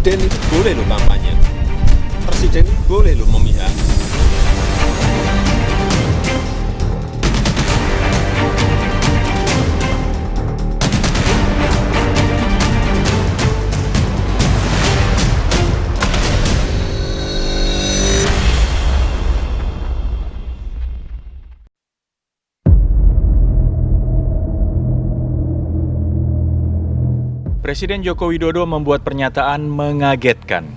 Presiden itu boleh loh kampanye. Presiden itu boleh loh memihak. Presiden Joko Widodo membuat pernyataan mengagetkan.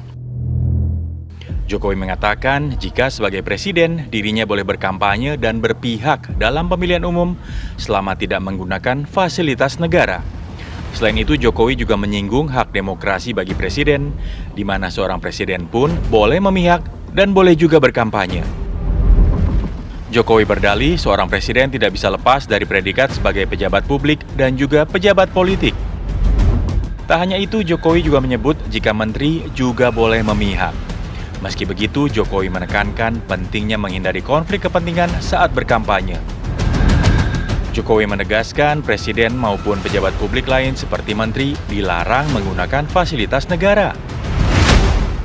Jokowi mengatakan jika sebagai presiden dirinya boleh berkampanye dan berpihak dalam pemilihan umum selama tidak menggunakan fasilitas negara. Selain itu, Jokowi juga menyinggung hak demokrasi bagi presiden, di mana seorang presiden pun boleh memihak dan boleh juga berkampanye. Jokowi berdalih seorang presiden tidak bisa lepas dari predikat sebagai pejabat publik dan juga pejabat politik. Tak hanya itu, Jokowi juga menyebut jika menteri juga boleh memihak. Meski begitu, Jokowi menekankan pentingnya menghindari konflik kepentingan saat berkampanye. Jokowi menegaskan presiden maupun pejabat publik lain seperti menteri dilarang menggunakan fasilitas negara.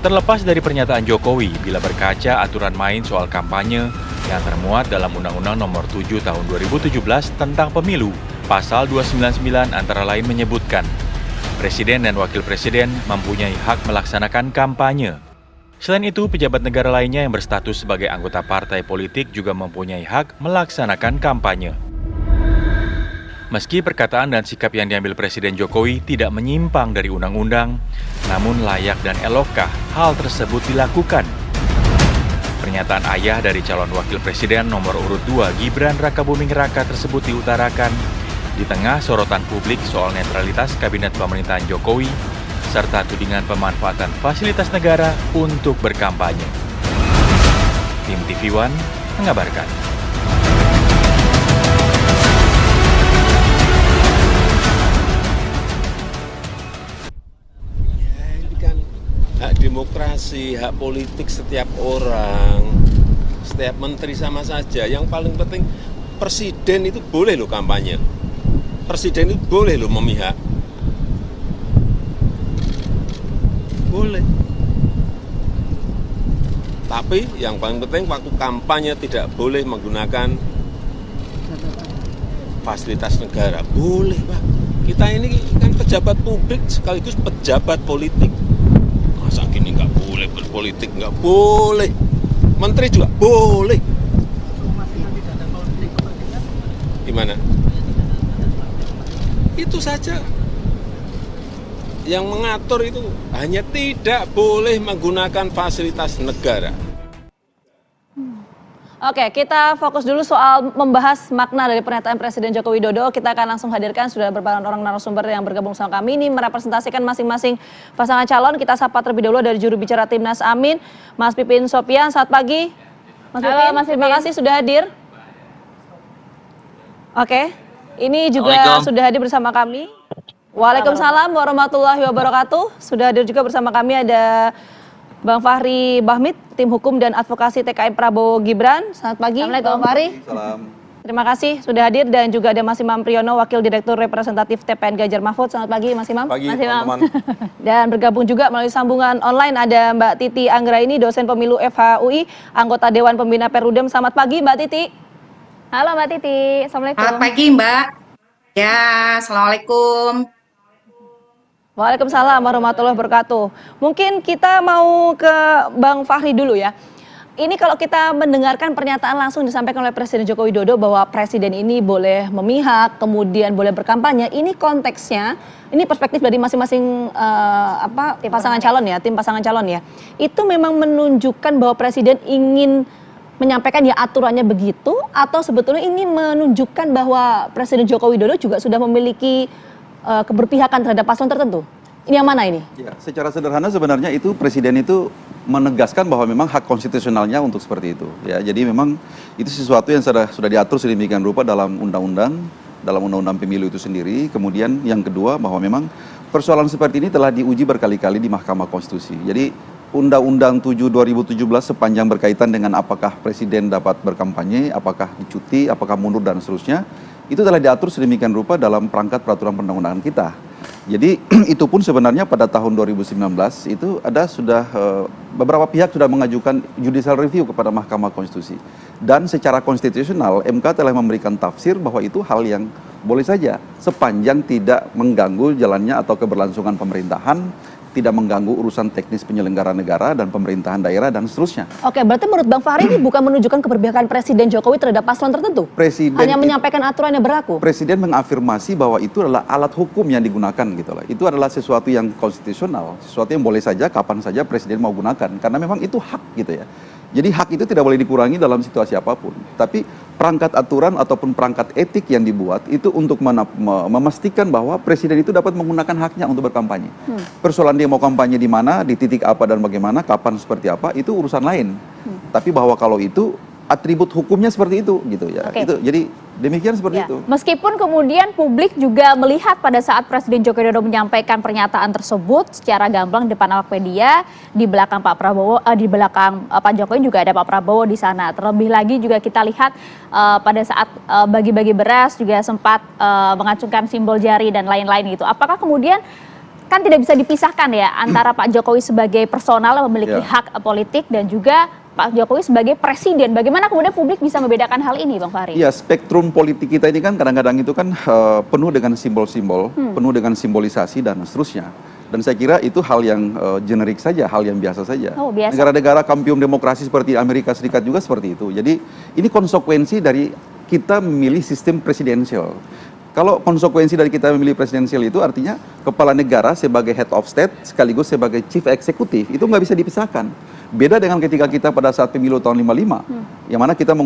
Terlepas dari pernyataan Jokowi, bila berkaca aturan main soal kampanye yang termuat dalam Undang-Undang Nomor 7 Tahun 2017 tentang Pemilu, Pasal 299 antara lain menyebutkan Presiden dan Wakil Presiden mempunyai hak melaksanakan kampanye. Selain itu, pejabat negara lainnya yang berstatus sebagai anggota partai politik juga mempunyai hak melaksanakan kampanye. Meski perkataan dan sikap yang diambil Presiden Jokowi tidak menyimpang dari undang-undang, namun layak dan elokkah hal tersebut dilakukan? Pernyataan ayah dari calon Wakil Presiden nomor urut 2 Gibran Rakabuming Raka tersebut diutarakan di tengah sorotan publik soal netralitas kabinet pemerintahan Jokowi, serta tudingan pemanfaatan fasilitas negara untuk berkampanye. Tim TV One mengabarkan. Ya, ini kan hak demokrasi, hak politik setiap orang, setiap menteri sama saja. Yang paling penting presiden itu boleh loh kampanye. Presiden itu boleh loh memihak. Boleh. Tapi yang paling penting waktu kampanye tidak boleh menggunakan fasilitas negara. Boleh, Pak. Kita ini kan pejabat publik sekaligus pejabat politik. Masa gini nggak boleh berpolitik? Nggak boleh. Menteri juga boleh. Gimana? Itu saja yang mengatur itu hanya tidak boleh menggunakan fasilitas negara. Oke, kita fokus dulu soal membahas makna dari pernyataan Presiden Joko Widodo. Kita akan langsung hadirkan sudah beberapa orang narasumber yang bergabung sama kami ini merepresentasikan masing-masing pasangan calon. Kita sapa terlebih dahulu dari juru bicara Timnas Amin, Mas Pipin Sopian. Selamat pagi, Mas Pipin. Halo, Mas Terima Pipin. kasih sudah hadir. Oke, ini juga sudah hadir bersama kami. Waalaikumsalam warahmatullahi wabarakatuh. Sudah hadir juga bersama kami ada Bang Fahri Bahmid, tim hukum dan advokasi TKI Prabowo Gibran. Selamat pagi, Bang Fahri. Salam. Terima kasih sudah hadir dan juga ada Mas Imam Priyono, Wakil Direktur Representatif TPN Ganjar Mahfud. Selamat pagi, Mas Imam. Pagi, Mas Imam. teman-teman. Dan bergabung juga melalui sambungan online ada Mbak Titi Anggraini, dosen pemilu FHUI, anggota Dewan Pembina Perludem. Selamat pagi, Mbak Titi. Halo Mbak Titi, Assalamualaikum. Selamat pagi Mbak. Ya, Assalamualaikum. Waalaikumsalam warahmatullahi wabarakatuh. Mungkin kita mau ke Bang Fahri dulu ya. Ini kalau kita mendengarkan pernyataan langsung disampaikan oleh Presiden Joko Widodo bahwa Presiden ini boleh memihak, kemudian boleh berkampanye. Ini konteksnya, ini perspektif dari masing-masing pasangan calon ya, tim pasangan calon ya. Itu memang menunjukkan bahwa Presiden ingin menyampaikan ya aturannya begitu, atau sebetulnya ini menunjukkan bahwa Presiden Joko Widodo juga sudah memiliki keberpihakan terhadap paslon tertentu. Ini yang mana ini? Ya, secara sederhana sebenarnya itu Presiden itu menegaskan bahwa memang hak konstitusionalnya untuk seperti itu. Ya, jadi memang itu sesuatu yang sudah diatur sedemikian rupa dalam undang-undang pemilu itu sendiri. Kemudian yang kedua bahwa memang persoalan seperti ini telah diuji berkali-kali di Mahkamah Konstitusi. Jadi Undang-Undang 7 2017 sepanjang berkaitan dengan apakah Presiden dapat berkampanye, apakah dicuti, apakah mundur dan seterusnya, itu telah diatur sedemikian rupa dalam perangkat peraturan perundang-undangan kita. Jadi itu pun sebenarnya pada tahun 2019 itu ada sudah beberapa pihak sudah mengajukan judicial review kepada Mahkamah Konstitusi. Dan secara konstitusional MK telah memberikan tafsir bahwa itu hal yang boleh saja sepanjang tidak mengganggu jalannya atau keberlangsungan pemerintahan, tidak mengganggu urusan teknis penyelenggara negara dan pemerintahan daerah dan seterusnya. Oke, berarti menurut Bang Fahri ini bukan menunjukkan keberpihakan Presiden Jokowi terhadap paslon tertentu? Hanya menyampaikan aturan yang berlaku? Presiden mengafirmasi bahwa itu adalah alat hukum yang digunakan gitu loh. Itu adalah sesuatu yang konstitusional, sesuatu yang boleh saja, kapan saja Presiden mau gunakan. Karena memang itu hak gitu ya. Jadi hak itu tidak boleh dikurangi dalam situasi apapun. Tapi perangkat aturan ataupun perangkat etik yang dibuat itu untuk memastikan bahwa Presiden itu dapat menggunakan haknya untuk berkampanye. Persoalan dia mau kampanye di mana, di titik apa dan bagaimana, kapan seperti apa, itu urusan lain. Tapi bahwa kalau itu atribut hukumnya seperti itu gitu ya. Oke. Itu jadi demikian seperti Ya. itu. Meskipun kemudian publik juga melihat pada saat Presiden Joko Widodo menyampaikan pernyataan tersebut secara gamblang di depan awak media, di belakang Pak Prabowo, di belakang Pak Jokowi juga ada Pak Prabowo di sana. Terlebih lagi juga kita lihat pada saat bagi-bagi beras juga sempat mengacungkan simbol jari dan lain-lain gitu. Apakah kemudian kan tidak bisa dipisahkan ya antara Pak Jokowi sebagai personal yang memiliki hak politik dan juga Pak Jokowi sebagai presiden. Bagaimana kemudian publik bisa membedakan hal ini, Bang Fahri? Iya, spektrum politik kita ini kan kadang-kadang itu kan penuh dengan simbol-simbol, penuh dengan simbolisasi dan seterusnya. Dan saya kira itu hal yang generik saja, hal yang biasa saja. Oh, biasa. Negara-negara kampiun demokrasi seperti Amerika Serikat juga seperti itu. Jadi ini konsekuensi dari kita memilih sistem presidensial. Kalau konsekuensi dari kita memilih presidensial itu artinya kepala negara sebagai head of state sekaligus sebagai chief eksekutif itu nggak bisa dipisahkan. Beda dengan ketika kita pada saat pemilu tahun 55, yang mana kita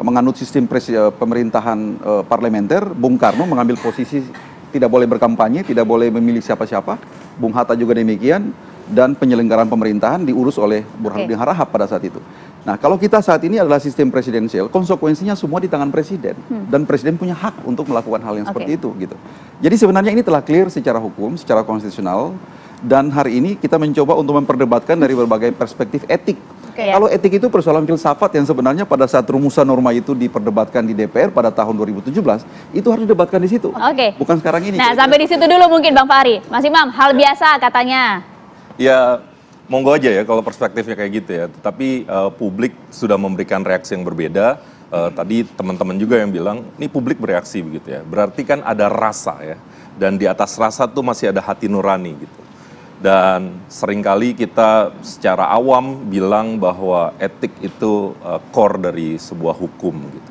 menganut sistem pemerintahan parlementer. Bung Karno mengambil posisi tidak boleh berkampanye, tidak boleh memilih siapa-siapa. Bung Hatta juga demikian, dan penyelenggaraan pemerintahan diurus oleh Burhanuddin Harahap pada saat itu. Nah, kalau kita saat ini adalah sistem presidensial, konsekuensinya semua di tangan presiden, dan presiden punya hak untuk melakukan hal yang seperti itu, gitu. Jadi sebenarnya ini telah clear secara hukum, secara konstitusional, dan hari ini kita mencoba untuk memperdebatkan dari berbagai perspektif etik. Kalau etik itu persoalan filsafat yang sebenarnya pada saat rumusan norma itu diperdebatkan di DPR pada tahun 2017, itu harus didebatkan di situ. Bukan sekarang ini. Nah, sampai di situ dulu mungkin Bang Fahri. Mas Imam, hal biasa katanya. Ya, monggo aja ya kalau perspektifnya kayak gitu ya. Tapi publik sudah memberikan reaksi yang berbeda. Tadi teman-teman juga yang bilang, ini publik bereaksi begitu ya. Berarti kan ada rasa ya. Dan di atas rasa tuh masih ada hati nurani gitu. Dan seringkali kita secara awam bilang bahwa etik itu core dari sebuah hukum gitu.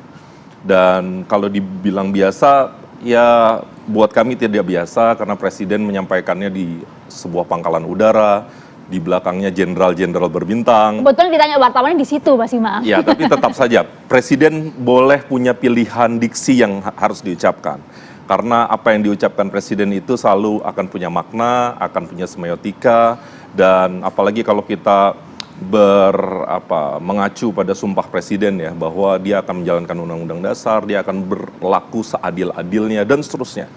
Dan kalau dibilang biasa, ya buat kami tidak biasa karena presiden menyampaikannya di sebuah pangkalan udara, di belakangnya jenderal-jenderal berbintang. Betul ditanya wartawannya di situ, Mas Imam. Ya, tapi tetap saja presiden boleh punya pilihan diksi yang harus diucapkan. Karena apa yang diucapkan presiden itu selalu akan punya makna, akan punya semiotika, dan apalagi kalau kita mengacu pada sumpah presiden ya, bahwa dia akan menjalankan undang-undang dasar, dia akan berlaku seadil-adilnya, dan seterusnya.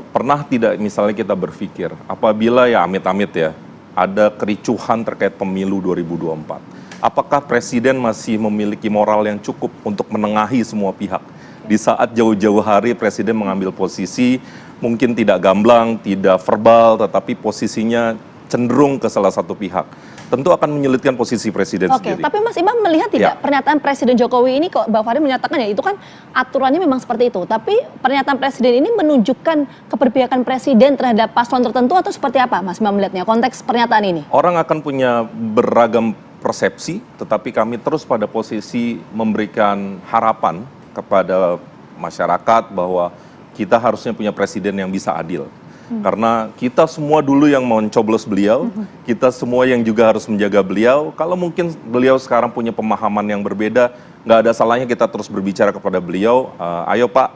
Pernah tidak misalnya kita berpikir, apabila ya amit-amit ya, ada kericuhan terkait pemilu 2024, apakah presiden masih memiliki moral yang cukup untuk menengahi semua pihak? Di saat jauh-jauh hari presiden mengambil posisi mungkin tidak gamblang, tidak verbal, tetapi posisinya cenderung ke salah satu pihak. Tentu akan menyulitkan posisi presiden sendiri. Tapi Mas Imam melihat tidak pernyataan Presiden Jokowi ini, kok Bang Fahri menyatakan ya itu kan aturannya memang seperti itu. Tapi pernyataan presiden ini menunjukkan keberpihakan presiden terhadap paslon tertentu atau seperti apa Mas Imam melihatnya konteks pernyataan ini? Orang akan punya beragam persepsi, tetapi kami terus pada posisi memberikan harapan kepada masyarakat bahwa kita harusnya punya presiden yang bisa adil. Karena kita semua dulu yang mencoblos beliau, kita semua yang juga harus menjaga beliau. Kalau mungkin beliau sekarang punya pemahaman yang berbeda, nggak ada salahnya kita terus berbicara kepada beliau. Ayo Pak,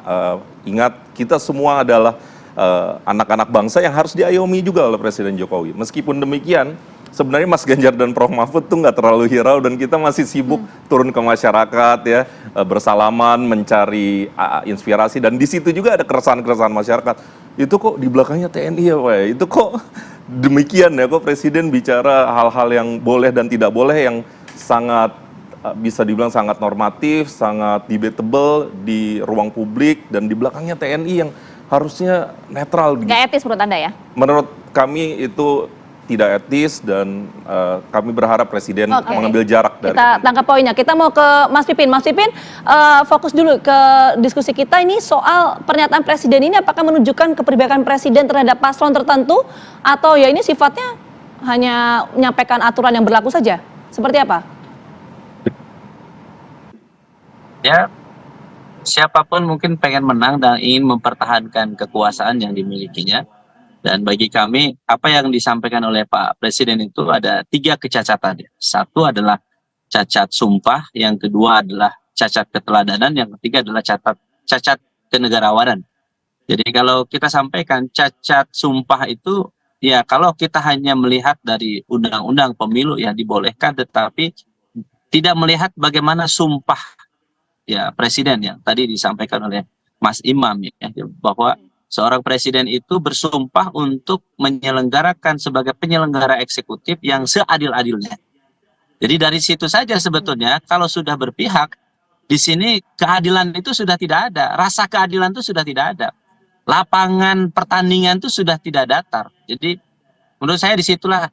ingat kita semua adalah anak-anak bangsa yang harus diayomi juga oleh Presiden Jokowi. Meskipun demikian, sebenarnya Mas Ganjar dan Prof Mahfud tuh nggak terlalu hirau dan kita masih sibuk turun ke masyarakat ya, bersalaman, mencari inspirasi, dan di situ juga ada keresahan-keresahan masyarakat. Itu kok di belakangnya TNI ya Pak ya? Itu kok demikian ya, kok Presiden bicara hal-hal yang boleh dan tidak boleh yang sangat bisa dibilang sangat normatif, sangat debatable di ruang publik, dan di belakangnya TNI yang harusnya netral. Nggak etis menurut Anda ya? Menurut kami itu tidak etis dan kami berharap Presiden mengambil jarak dari Kita tangkap poinnya. Kita mau ke Mas Pipin. Mas Pipin, fokus dulu ke diskusi kita ini soal pernyataan Presiden ini apakah menunjukkan keberpihakan Presiden terhadap paslon tertentu atau ya ini sifatnya hanya menyampaikan aturan yang berlaku saja? Seperti apa? Ya, siapapun mungkin pengen menang dan ingin mempertahankan kekuasaan yang dimilikinya. Dan bagi kami, apa yang disampaikan oleh Pak Presiden itu ada 3 kecacatan. Satu adalah cacat sumpah, yang kedua adalah cacat keteladanan, yang ketiga adalah cacat kenegarawanan. Jadi kalau kita sampaikan cacat sumpah itu, ya kalau kita hanya melihat dari undang-undang pemilu yang dibolehkan, tetapi tidak melihat bagaimana sumpah ya Presiden yang tadi disampaikan oleh Mas Imam ya, bahwa seorang presiden itu bersumpah untuk menyelenggarakan sebagai penyelenggara eksekutif yang seadil-adilnya. Jadi dari situ saja sebetulnya kalau sudah berpihak, di sini keadilan itu sudah tidak ada, rasa keadilan itu sudah tidak ada. Lapangan pertandingan itu sudah tidak datar. Jadi menurut saya disitulah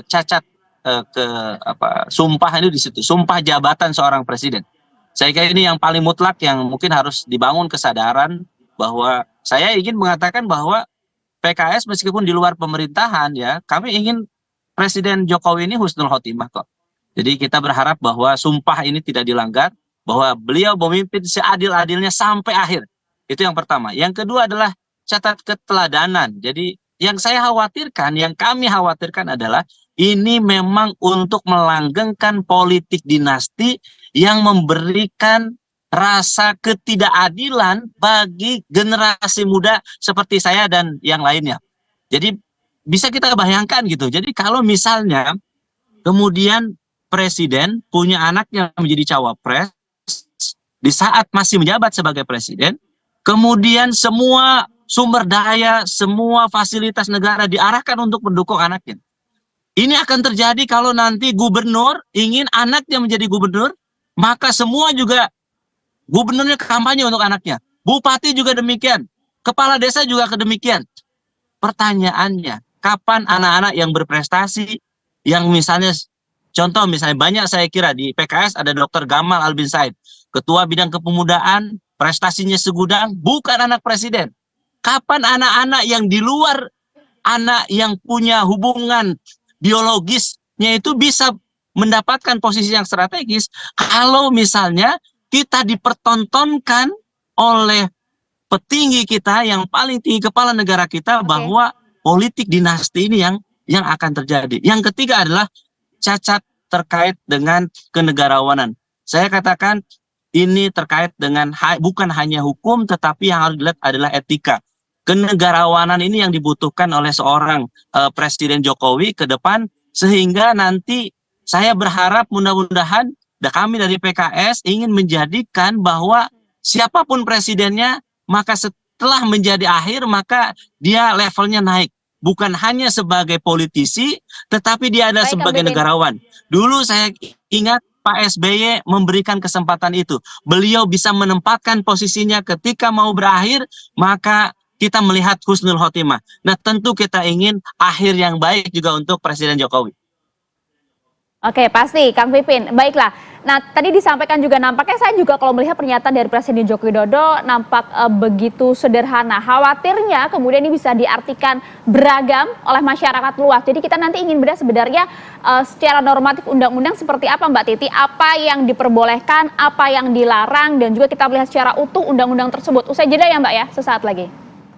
cacat sumpah itu di situ, sumpah jabatan seorang presiden. Saya kira ini yang paling mutlak yang mungkin harus dibangun kesadaran bahwa saya ingin mengatakan bahwa PKS meskipun di luar pemerintahan ya, kami ingin Presiden Jokowi ini husnul khotimah kok. Jadi kita berharap bahwa sumpah ini tidak dilanggar, bahwa beliau memimpin seadil-adilnya sampai akhir. Itu yang pertama. Yang kedua adalah catat keteladanan. Jadi yang saya khawatirkan, yang kami khawatirkan adalah ini memang untuk melanggengkan politik dinasti yang memberikan rasa ketidakadilan bagi generasi muda seperti saya dan yang lainnya. Jadi bisa kita bayangkan gitu. Jadi kalau misalnya kemudian presiden punya anak yang menjadi cawapres di saat masih menjabat sebagai presiden, kemudian semua sumber daya, semua fasilitas negara diarahkan untuk mendukung anaknya. Ini akan terjadi kalau nanti gubernur ingin anaknya menjadi gubernur, maka semua juga gubernurnya kampanye untuk anaknya. Bupati juga demikian. Kepala desa juga demikian. Pertanyaannya, kapan anak-anak yang berprestasi, yang misalnya, contoh misalnya banyak saya kira di PKS ada Dr. Gamal Albin Said, Ketua Bidang Kepemudaan, prestasinya segudang, bukan anak presiden. Kapan anak-anak yang di luar anak yang punya hubungan biologisnya itu bisa mendapatkan posisi yang strategis kalau misalnya kita dipertontonkan oleh petinggi kita yang paling tinggi, kepala negara kita, bahwa politik dinasti ini yang akan terjadi. Yang ketiga adalah cacat terkait dengan kenegarawanan. Saya katakan ini terkait dengan bukan hanya hukum, tetapi yang harus dilihat adalah etika. Kenegarawanan ini yang dibutuhkan oleh seorang Presiden Jokowi ke depan, sehingga nanti saya berharap mudah-mudahan kami dari PKS ingin menjadikan bahwa siapapun presidennya, maka setelah menjadi akhir, maka dia levelnya naik. Bukan hanya sebagai politisi, tetapi dia adalah sebagai negarawan. Dulu saya ingat Pak SBY memberikan kesempatan itu. Beliau bisa menempatkan posisinya ketika mau berakhir, maka kita melihat husnul khotimah. Nah tentu kita ingin akhir yang baik juga untuk Presiden Jokowi. Oke, pasti Kang Pipin. Baiklah. Nah, tadi disampaikan juga nampaknya saya juga kalau melihat pernyataan dari Presiden Joko Widodo nampak begitu sederhana. Khawatirnya kemudian ini bisa diartikan beragam oleh masyarakat luas. Jadi kita nanti ingin bedah sebenarnya secara normatif undang-undang seperti apa Mbak Titi, apa yang diperbolehkan, apa yang dilarang, dan juga kita melihat secara utuh undang-undang tersebut. Usai jeda ya Mbak ya, sesaat lagi.